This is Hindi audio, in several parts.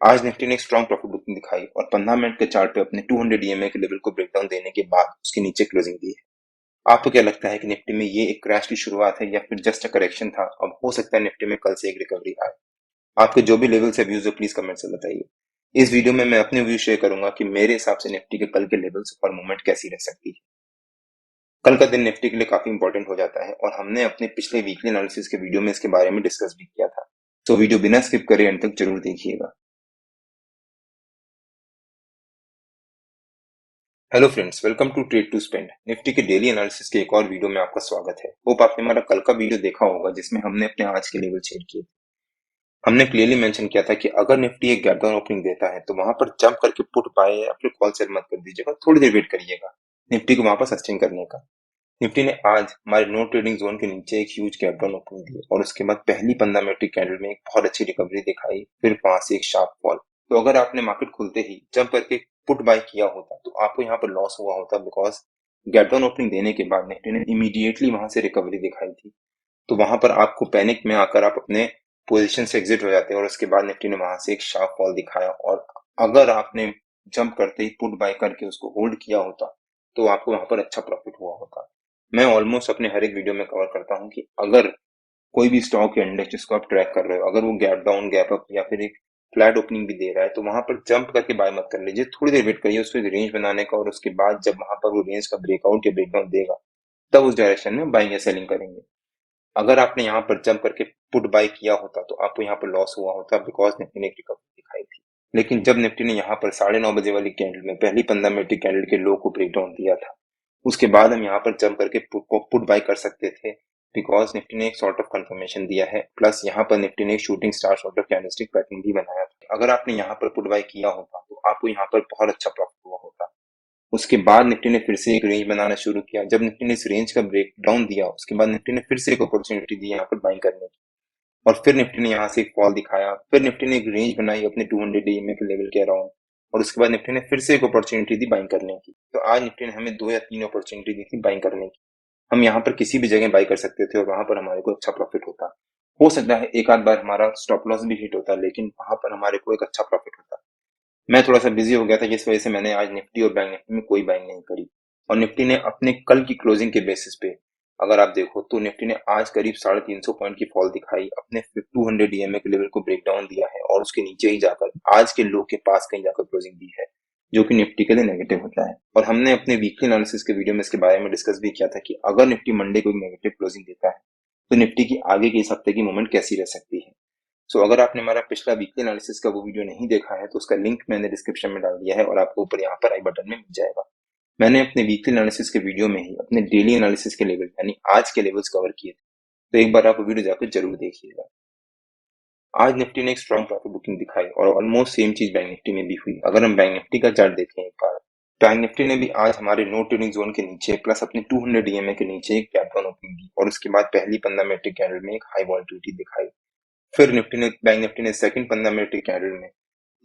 आज निफ्टी ने एक स्ट्रॉन्ग प्रॉफिट बुकिंग दिखाई और 15 मिनट के चार्ट पे अपने 200 ईएमए के लेवल को ब्रेकडाउन देने के बाद उसके नीचे क्लोजिंग दी है। आपको क्या लगता है कि निफ्टी में ये एक क्रैश की शुरुआत है या फिर जस्ट अ करेक्शन था? अब हो सकता है निफ्टी में कल से एक रिकवरी आए। आपके जो भी लेवल से व्यूज है प्लीज कमेंट से बताइए। इस वीडियो में मैं अपने व्यू शेयर करूंगा कि मेरे हिसाब से निफ्टी के कल के लेवल्स और मूवमेंट कैसी रह सकती है। कल का दिन निफ्टी के लिए काफी इंपॉर्टेंट हो जाता है और हमने अपने पिछले वीकली एनालिसिस के वीडियो में इसके बारे में डिस्कस भी किया था। तो वीडियो बिना स्किप करे अंत तक जरूर देखिएगा। Hello friends, welcome to trade to spend. Nifty के डेली एनालिसिस के एक और वीडियो में आपका स्वागत है। होप आपने हमारा कल का वीडियो देखा होगा जिसमें हमने अपने आज के लेवल शेयर किए। हमने क्लियरली मेंशन किया था कि अगर निफ्टी एक गैप डाउन ओपनिंग देता है तो वहां पर जंप करके पुट बाय या फिर कॉल सेल मत कर दीजिएगा, थोड़ी देर वेट करिएगा निफ्टी को वहां पर सस्टेन करने का। निफ्टी ने आज हमारे नो ट्रेडिंग जोन के नीचे एक ह्यूज गैप डाउन ओपनिंग दी और उसके बाद पहली 15 मिनट कैंडल में एक बहुत अच्छी रिकवरी दिखाई, फिर वहां से एक शार्प फॉल। तो अगर आपने मार्केट खुलते ही जंप करके पुट बाय किया होता तो आपको यहाँ पर लॉस हुआ होता, बिकॉज गैप डाउन ओपनिंग देने के बाद निफ्टी ने इमीडिएटली वहां से रिकवरी दिखाई थी। तो वहां पर आपको पैनिक में आकर आप अपने पोजीशन से एग्जिट हो जाते हैं और उसके बाद निफ्टी ने वहां से एक शार्प फॉल दिखाया। और अगर आपने जंप करते ही पुट बाय करके उसको होल्ड किया होता तो आपको वहां पर अच्छा प्रॉफिट हुआ होता। मैं ऑलमोस्ट अपने हर एक वीडियो में कवर करता हूं कि अगर कोई भी स्टॉक या इंडेक्स जिसको आप ट्रैक कर रहे हो, अगर वो गैप डाउन, गैप अप या फिर एक फ्लैट ओपनिंग भी दे रहा है तो वहां पर जंप करके बाय मत कर लीजिए। थोड़ी देर वेट करिए उसको रेंज बनाने का और उसके बाद जब वहां पर वो रेंज का ब्रेकआउट या ब्रेकडाउन देगा तब उस डायरेक्शन में बाइंग या सेलिंग करेंगे। अगर आपने यहाँ पर जंप करके पुट बाय किया होता तो आपको यहाँ पर लॉस हुआ होता, बिकॉज निफ्टी ने एक रिकवरी दिखाई थी। लेकिन जब निफ्टी ने यहाँ पर 9:30 बजे वाली कैंडल में पहली 15 मिनट की कैंडल के लो को ब्रेक डाउन दिया था, उसके बाद हम यहाँ पर जंप करके पुट बाय कर सकते थे, बिकॉज निफ्टी ने एक सॉर्ट ऑफ कंफर्मेशन दिया है। प्लस यहाँ पर निफ्टी ने एक shooting star sort of candlestick pattern भी बनाया था। अगर आपने यहाँ पर पुट बाय किया होता तो आपको यहाँ पर बहुत अच्छा प्रॉफिट हुआ होता। उसके बाद निफ्टी ने फिर से एक रेंज बनाना शुरू किया। जब निफ्टी ने इस रेंज का ब्रेक डाउन दिया उसके बाद निफ्टी ने फिर से एक अपॉर्चुनिटी दी यहाँ पर बाइंग करने की और फिर निफ्टी ने यहाँ से एक फॉल दिखाया। फिर निफ्टी ने एक रेंज बनाई अपने 200 ईएमए के लेवल के अराउंड और उसके बाद निफ्टी ने फिर से एक अपॉर्चुनिटी दी बाइंग करने की। तो आज निफ्टी ने हमें 2 या 3 अपॉर्चुनिटी दी थी बाइंग करने की। हम यहाँ पर किसी भी जगह बाई कर सकते थे और वहां पर हमारे को अच्छा प्रॉफिट होता। हो सकता है एक आध बार हमारा स्टॉप लॉस भी हिट होता, लेकिन वहां पर हमारे को एक अच्छा प्रॉफिट होता। मैं थोड़ा सा बिजी हो गया था जिस वजह से मैंने आज निफ्टी और बैंक निफ्टी में कोई बाइंग नहीं करी। और निफ्टी ने अपने कल की क्लोजिंग के बेसिस पे अगर आप देखो तो निफ्टी ने आज करीब 350 पॉइंट की फॉल दिखाई, अपने 200 ईएमए के लेवल को ब्रेक डाउन दिया है और उसके नीचे ही जाकर आज के लो के पास कहीं जाकर क्लोजिंग दी है, जो कि निफ्टी के लिए नेगेटिव होता है। और हमने अपने वीकली एनालिसिस के वीडियो में इसके बारे में डिस्कस भी किया था कि अगर निफ्टी मंडे को एक नेगेटिव क्लोजिंग देता है तो निफ्टी की आगे के इस हफ्ते की मूवमेंट कैसी रह सकती है। सो अगर आपने हमारा पिछला वीकली एनालिसिस का वो वीडियो नहीं देखा है तो उसका लिंक मैंने डिस्क्रिप्शन में डाल दिया है और आपको ऊपर यहाँ पर आई बटन में मिल जाएगा। मैंने अपने वीकली एनालिसिस के वीडियो में ही अपने डेली एनालिसिस के लेवल यानी आज के लेवल्स कवर किए थे, तो एक बार आप वीडियो जाकर जरूर देखिएगा। आज निफ्टी ने एक स्ट्रॉन्ग प्रॉफिट बुकिंग दिखाई और ऑलमोस्ट सेम चीज बैंक निफ्टी में भी हुई। अगर हम बैंक निफ्टी का चार्ट देखें एक बार, बैंक निफ्टी ने भी आज हमारे नो ट्रेडिंग जोन के नीचे प्लस अपने 200 ईएमए के नीचे एक गैप डाउन ओपनिंग दी और उसके बाद पहली 15 मिनट की कैंडल में एक हाई वॉलिटिलिटी दिखाई। फिर बैंक निफ्टी ने सेकंड 15 मिनट की कैंडल में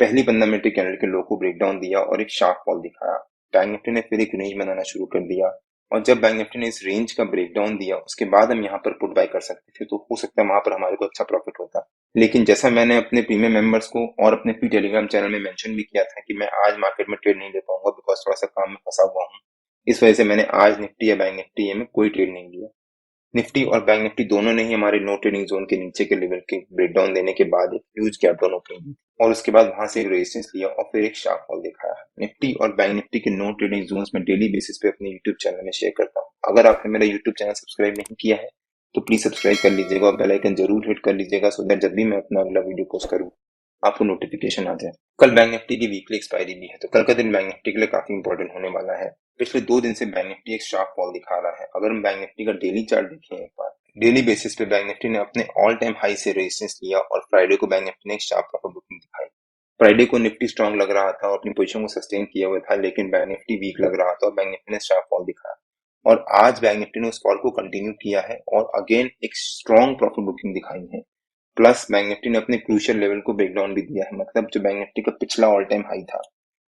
पहली 15 मिनट की कैंडल के लो को ब्रेक डाउन दिया और एक शार्प फॉल दिखाया। बैंक निफ्टी ने फिर एक रेंज बनाना शुरू कर दिया और जब बैंक निफ्टी ने इस रेंज का ब्रेक डाउन दिया उसके बाद हम यहाँ पर पुट बाय कर सकते थे, तो हो सकता है वहां पर हमारे को अच्छा प्रॉफिट होता। लेकिन जैसा मैंने अपने प्रीमियम मेंबर्स को और अपने पी टेलीग्राम चैनल में मेंशन भी किया था कि मैं आज मार्केट में ट्रेड नहीं ले पाऊंगा, बिकॉज थोड़ा सा काम में फंसा हुआ हूँ। इस वजह से मैंने आज निफ्टी या बैंक निफ्टी में कोई ट्रेड नहीं लिया। निफ्टी और बैंक निफ्टी दोनों ने ही हमारे नो ट्रेडिंग जोन के नीचे के लेवल के ब्रेकडाउन देने के बाद एक ह्यूज गैप डाउन ओपनिंग दी और उसके बाद वहां से एक रेजिस्टेंस लिया और फिर एक शार्प फॉल दिखाया है। निफ्टी और बैंक निफ्टी के नो ट्रेडिंग जोन्स में डेली बेसिस पे अपने यूट्यूब चैनल में शेयर करता हूँ। अगर आपने मेरा यूट्यूब चैनल सब्सक्राइब नहीं किया है तो प्लीज सब्सक्राइब कर लीजिएगा और बेल आइकन जरूर हिट कर लीजिएगा, सो दैट जब भी मैं अपना अगला वीडियो पोस्ट करूँ आपको नोटिफिकेशन आ जाए। कल बैंक निफ्टी की वीकली एक्सपायरी भी है, तो कल का दिन बैंक निफ्टी के लिए काफी इंपॉर्टेंट होने वाला है। पिछले 2 दिन से बैंक निफ्टी एक शार्प फॉल दिखा रहा है। अगर हम बैंक निफ्टी का डेली चार्ट देखें एक बार, डेली बेसिस पे बैंक निफ्टी ने अपने ऑल टाइम हाई से रेजिस्टेंस लिया और फ्राइडे को बैंक निफ्टी ने एक शार्प प्रॉफिट बुकिंग दिखाई। फ्राइडे को निफ्टी स्ट्रांग लग रहा था और अपनी पोजीशन को सस्टेन किया हुआ था, लेकिन बैंक निफ्टी वीक लग रहा था और बैंक निफ्टी ने शार्प फॉल दिखाया। और आज बैंक निफ्टी ने उस फॉल को कंटिन्यू किया है और अगेन एक स्ट्रॉन्ग प्रॉफिट बुकिंग दिखाई है। प्लस बैंक निफ्टी ने अपने क्रूशियल लेवल को ब्रेकडाउन भी दिया है, मतलब जो बैंक निफ्टी का पिछला ऑल टाइम हाई था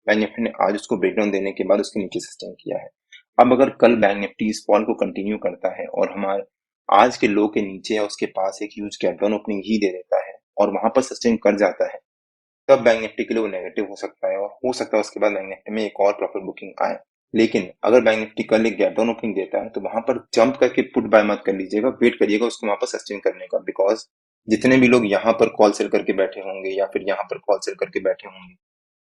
बैंक निफ्टी ने आज उसको ब्रेकडाउन देने के बाद उसके नीचे सस्टेन किया है। अब अगर कल बैंक निफ्टी इस फॉल को कंटिन्यू करता है और हमारे आज के लो के नीचे या उसके पास एक ह्यूज गैप डाउन ओपनिंग ही दे देता है और वहां पर सस्टेन कर जाता है, तब बैंक निफ्टी के लिए वो नेगेटिव हो सकता है और हो सकता है उसके बाद बैंक निफ्टी में एक और प्रॉफिट बुकिंग आए। लेकिन अगर बैंक निफ्टी कल एक गैप डाउन ओपनिंग देता है तो वहां पर जंप करके पुट बाय मत कर लीजिएगा, वेट करिएगा उसको वहां पर सस्टेन करने का, बिकॉज जितने भी लोग यहाँ पर कॉल सेल करके बैठे होंगे या फिर यहाँ पर कॉल सेल करके बैठे होंगे,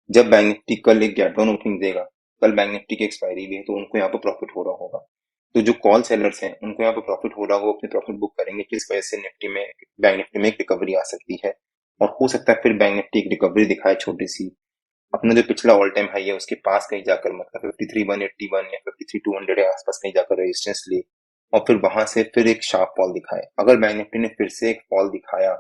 जब बैंक निफ्टी कल एक गैप डाउन ओपनिंग देगा, कल बैंक निफ्टी की एक्सपायरी भी है, तो उनको यहाँ पर प्रॉफिट हो रहा होगा। तो जो कॉल सेलर्स हैं उनको यहाँ पर प्रॉफिट हो रहा होगा, अपने प्रॉफिट बुक करेंगे, जिस वजह से बैंक निफ्टी में एक रिकवरी आ सकती है। और हो सकता है फिर बैंक निफ्टी एक रिकवरी दिखाए छोटी सी, अपना जो पिछला ऑल टाइम हाई है उसके पास कहीं जाकर, मतलब 53,181 या 53,200 के आसपास कहीं जाकर रेजिस्टेंस ले और फिर वहां से फिर एक शार्प फॉल दिखाए। अगर बैंक निफ्टी ने फिर से एक फॉल दिखाया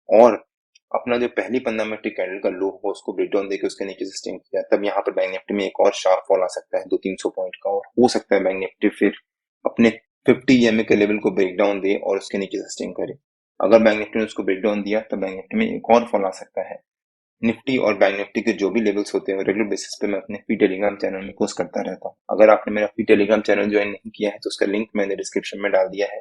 और अपना जो पहली 15 मिनट कैंडल का लो हो उसको ब्रेक डाउन देकर उसके नीचे सस्टेन किया, तब यहाँ पर बैंक निफ्टी में एक और शार्प फॉल आ सकता है 200-300 पॉइंट का, और हो सकता है बैंक निफ्टी फिर अपने 50 ईएमए के लेवल को ब्रेक डाउन दे और उसके नीचे सस्टेन करे। अगर बैंक निफ्टी ने उसको ब्रेक डाउन दिया तब बैंक निफ्टी में एक और फॉल आ सकता है। निफ्टी और बैंक निफ्टी के जो भी लेवल्स होते हैं रेगुलर बेसिस पे मैं अपने फ्री टेलीग्राम चैनल में पोस्ट करता रहता हूँ। अगर आपने मेरा फ्री टेलीग्राम चैनल ज्वाइन नहीं किया है तो उसका लिंक मैंने डिस्क्रिप्शन में डाल दिया है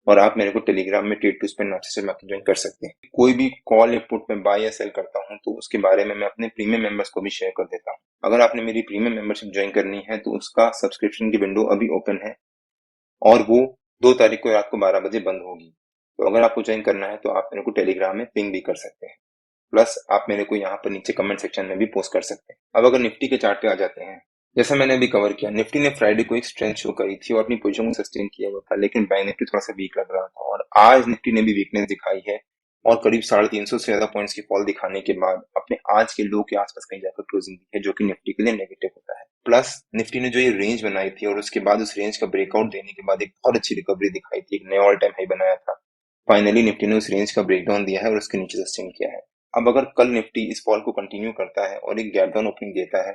और आप मेरे को टेलीग्राम में ट्रेड टू स्पेंड नाम से ज्वाइन कर सकते हैं। कोई भी कॉल या पुट में बाय या सेल करता हूँ तो उसके बारे में मैं अपने प्रीमियम मेंबर्स को भी शेयर कर देता हूँ। अगर आपने मेरी प्रीमियम मेंबरशिप ज्वाइन करनी है तो उसका सब्सक्रिप्शन की विंडो अभी ओपन है और वो 2 तारीख को रात को 12 बजे बंद होगी। तो अगर आपको ज्वाइन करना है तो आप मेरे को टेलीग्राम में पिंग भी कर सकते हैं, प्लस आप मेरे को यहाँ पर नीचे कमेंट सेक्शन में भी पोस्ट कर सकते हैं। अब अगर निफ्टी के चार्ट पे आ जाते हैं, जैसा मैंने अभी कवर किया, निफ्टी ने फ्राइडे को एक स्ट्रेंथ शो करी थी और अपनी पोजीशन को सस्टेन किया हुआ था, लेकिन बैंक निफ्टी थोड़ा सा वीक लग रहा था और आज निफ्टी ने भी वीकनेस दिखाई है और करीब 350 से ज्यादा पॉइंट्स की फॉल दिखाने के बाद अपने आज के लो के आसपास कहीं जाकर क्लोजिंग दी है, जो कि निफ्टी के लिए नेगेटिव होता है। प्लस निफ्टी ने जो ये रेंज बनाई थी और उसके बाद उस रेंज का ब्रेकआउट देने के बाद एक बहुत अच्छी रिकवरी दिखाई थी, एक नया ऑल टाइम हाई बनाया था। फाइनली निफ्टी ने उस रेंज का ब्रेकडाउन दिया है और उसके नीचे सस्टेन किया है। अब अगर कल निफ्टी इस फॉल को कंटिन्यू करता है और एक गैप डाउन ओपनिंग देता है,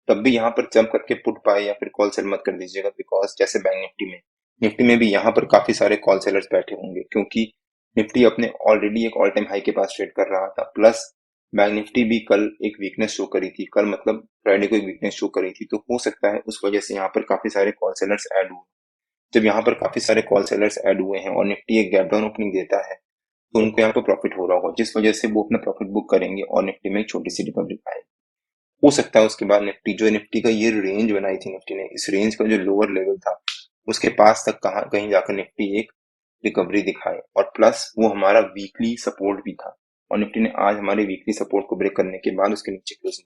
तब भी यहाँ पर जंप करके पुट बाय या फिर कॉल सेल मत कर दीजिएगा, बिकॉज जैसे बैंक निफ्टी में भी यहाँ पर काफी सारे कॉल सेलर्स बैठे होंगे, क्योंकि निफ्टी अपने ऑलरेडी एक ऑल टाइम हाई के पास ट्रेड कर रहा था। प्लस बैंक निफ्टी भी कल एक वीकनेस शो करी थी, कल मतलब फ्राइडे को एक वीकनेस शो करी थी, तो हो सकता है उस वजह से यहाँ पर काफी सारे कॉल सेलर्स ऐड हुए। जब यहाँ पर काफी सारे कॉल सेलर्स ऐड हुए हैं और निफ्टी एक गैप डाउन ओपनिंग देता है तो उनको यहाँ पर प्रॉफिट हो रहा होगा, जिस वजह से वो अपना प्रॉफिट बुक करेंगे और निफ्टी में एक छोटी सी रिकवरी आएगी। हो सकता है उसके बाद निफ्टी का ये रेंज बनाई थी निफ्टी ने, इस रेंज का जो लोअर लेवल था उसके पास तक कहाँ कहीं जाकर निफ्टी एक रिकवरी दिखाए, और प्लस वो हमारा वीकली सपोर्ट भी था और निफ्टी ने आज हमारे वीकली सपोर्ट को ब्रेक करने के बाद उसके नीचे क्लोजिंग।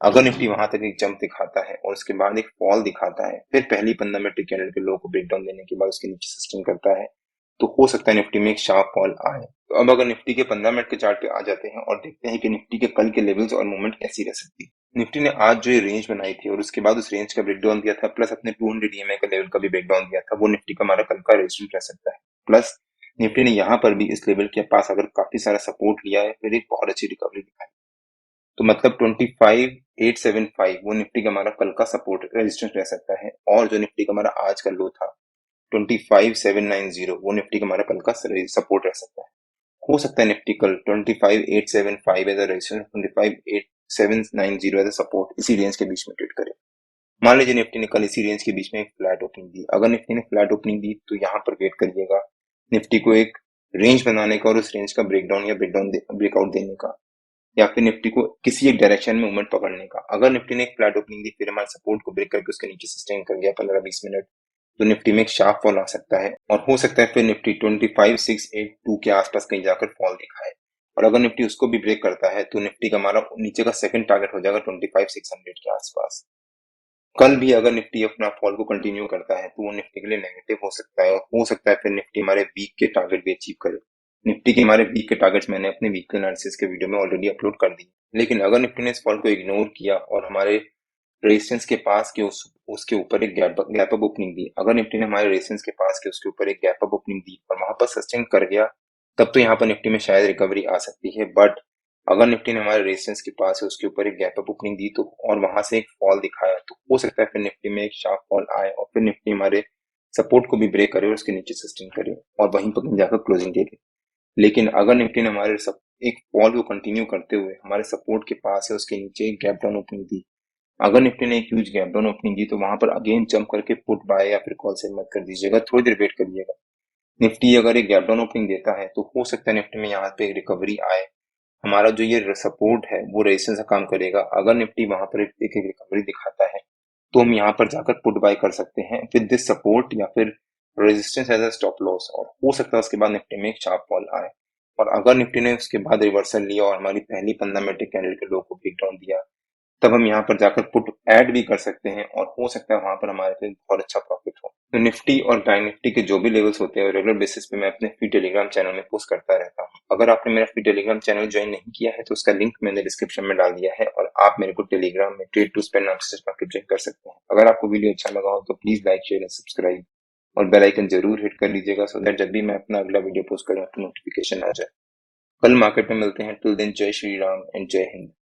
अगर निफ्टी वहां तक एक जंप दिखाता है और उसके बाद एक फॉल दिखाता है, फिर पहली 15 मिनट कैंडल के लो को ब्रेक डाउन देने के बाद उसके नीचे सस्टेन करता है, तो हो सकता है निफ्टी में एक शार्प फॉल आए। तो अब अगर निफ्टी के 15 मिनट के चार्ट पे आ जाते हैं और देखते हैं कि निफ्टी के कल के लेवल्स और मूवमेंट कैसी रह सकती है। निफ्टी ने आज जो ये रेंज बनाई थी और उसके बाद उस रेंज का ब्रेक डाउन दिया था, प्लस अपने 200 ईएमए का लेवल का भी ब्रेक डाउन दिया था, वो निफ्टी का हमारा कल का रेजिस्टेंस रह सकता है। प्लस निफ्टी ने यहाँ पर भी इस लेवल के पास अगर काफी सारा सपोर्ट लिया है फिर एक बहुत अच्छी रिकवरी दिखाई, तो मतलब 25,875 वो निफ्टी का हमारा कल का सपोर्ट रेजिस्टेंस रह सकता है, और जो निफ्टी का हमारा आज का लो था 25,790 वो निफ्टी का हमारा कल का सपोर्ट रह सकता है। हो सकता है निफ्टी कल 25,875 as a resistance, 25,790 as a support, इसी रेंज के बीच में ट्रेड करे। मान लीजिए निफ्टी ने कल इसी रेंज के बीच में एक फ्लैट ओपनिंग दी, अगर निफ्टी ने फ्लैट ओपनिंग दी तो यहाँ पर वेट करिएगा निफ्टी को एक रेंज बनाने का और उस रेंज का ब्रेकडाउन या ब्रेकआउट देने का, या फिर निफ्टी को किसी एक डायरेक्शन में मूवमेंट पकड़ने का। अगर निफ्टी ने एक फ्लैट ओपनिंग दी फिर हमारे सपोर्ट को ब्रेक करके उसके नीचे सस्टेन कर गया 15-20 मिनट, तो निफ्टी में एक शार्प फॉल आ सकता है और हो सकता है फिर निफ्टी 25,682 के आसपास कहीं जाकर फॉल दिखाए, और अगर निफ्टी उसको भी ब्रेक करता है तो निफ्टी का हमारा नीचे का सेकंड टारगेट हो जाएगा 25,600 के आसपास। कल भी अगर निफ्टी अपना फॉल को कंटिन्यू करता है तो वो निफ्टी के लिए नेगेटिव हो सकता है और हो सकता है फिर निफ्टी हमारे वीक के टारगेट भी अचीव करे। निफ्टी के हमारे वीक के टारगेट्स मैंने अपने वीकली एनालिसिस के वीडियो में ऑलरेडी अपलोड कर दी, लेकिन अगर निफ्टी ने इस फॉल को इग्नोर किया और हमारे रेजिस्टेंस के पास के उसके ऊपर एक गैप अप ओपनिंग दी, अगर निफ्टी ने हमारे रेजिस्टेंस के पास के उसके ऊपर एक गैप अप ओपनिंग दी और वहां पर सस्टेन कर गया, तब तो यहाँ पर निफ्टी में शायद रिकवरी आ सकती है। बट अगर निफ्टी ने हमारे रेजिस्टेंस के पास है उसके ऊपर एक गैप अप ओपनिंग दी तो और वहां से एक फॉल दिखाया, तो हो सकता है फिर निफ्टी में एक शार्प फॉल आए और फिर निफ्टी हमारे सपोर्ट को भी ब्रेक करे और उसके नीचे सस्टेन करे और वहीं पर जाकर क्लोजिंग दे दे। लेकिन अगर निफ्टी ने हमारे एक फॉल को कंटिन्यू करते हुए हमारे सपोर्ट के पास है उसके नीचे एक गैप डाउन ओपनिंग दी, अगर निफ्टी ने एक ह्यूज गैप डाउन ओपनिंग दी, तो वहां पर अगेन जंप करके पुट बाय या फिर कॉल सेल मत कर दीजिएगा, थोड़ी देर वेट करिएगा। निफ्टी अगर एक गैप डाउन ओपनिंग देता है तो हो सकता है निफ्टी में यहाँ पे एक रिकवरी आए हमारा जो ये सपोर्ट है वो रेजिस्टेंस का काम करेगा। अगर निफ्टी वहां पर एक रिकवरी दिखाता है तो हम यहाँ पर जाकर पुट बाय कर सकते हैं विद दिस सपोर्ट या फिर resistance as a stop loss, और हो सकता है उसके बाद निफ्टी में एक शार्प फॉल आए। और अगर निफ्टी ने उसके बाद रिवर्सल लिया और हमारी पहली फंडामेंटल कैंडल के लो को ब्रेक डाउन दिया, तब हम यहाँ पर जाकर पुट ऐड भी कर सकते हैं और हो सकता है वहां पर हमारे पे बहुत अच्छा प्रॉफिट हो। तो निफ्टी और बैंक निफ्टी के जो भी लेवल्स होते हैं रेगुलर बेसिस पे मैं अपने फ्री टेलीग्राम चैनल में पोस्ट करता रहता हूँ। अगर आपने मेरा फ्री टेलीग्राम चैनल ज्वाइन नहीं किया है तो उसका लिंक मैंने डिस्क्रिप्शन में डाल दिया है और आप मेरे को टेलीग्राम में ट्रेड टू स्पेंड नाम से ज्वाइन कर सकते हैं। अगर आपको वीडियो अच्छा लगा हो तो please like share and subscribe और बेल आइकन जरूर हिट कर लीजिएगा सो दैट जब भी मैं अपना अगला वीडियो पोस्ट करूँ आपको नोटिफिकेशन आ जाए। कल मार्केट में मिलते हैं। टिल देन जय श्री राम एंड जय हिंद।